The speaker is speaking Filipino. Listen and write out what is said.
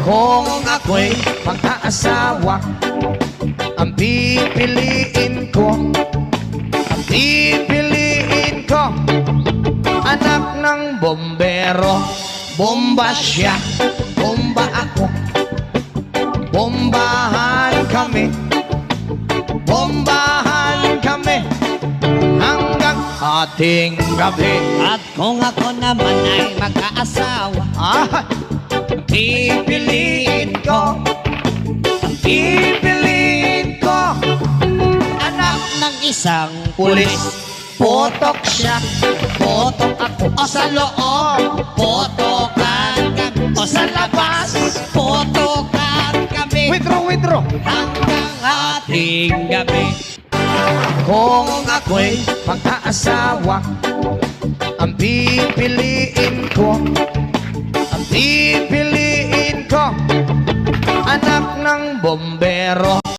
Kung ako'y mag-aasawa, ang pipiliin ko, anak ng bombero. Bomba siya, bomba ako, bombahan kami hanggang ating gabi. At kung ako naman ay mag-aasawa, Pipiliin ko, anak ng isang pulis. Potok siya, potok ako. O sa loob, potokan kami. O sa labas, potokan kami. Withdraw. Hanggang ating gabi. Kung ako'y mag-aasawa, ang pipiliin ko, anak ng bombero.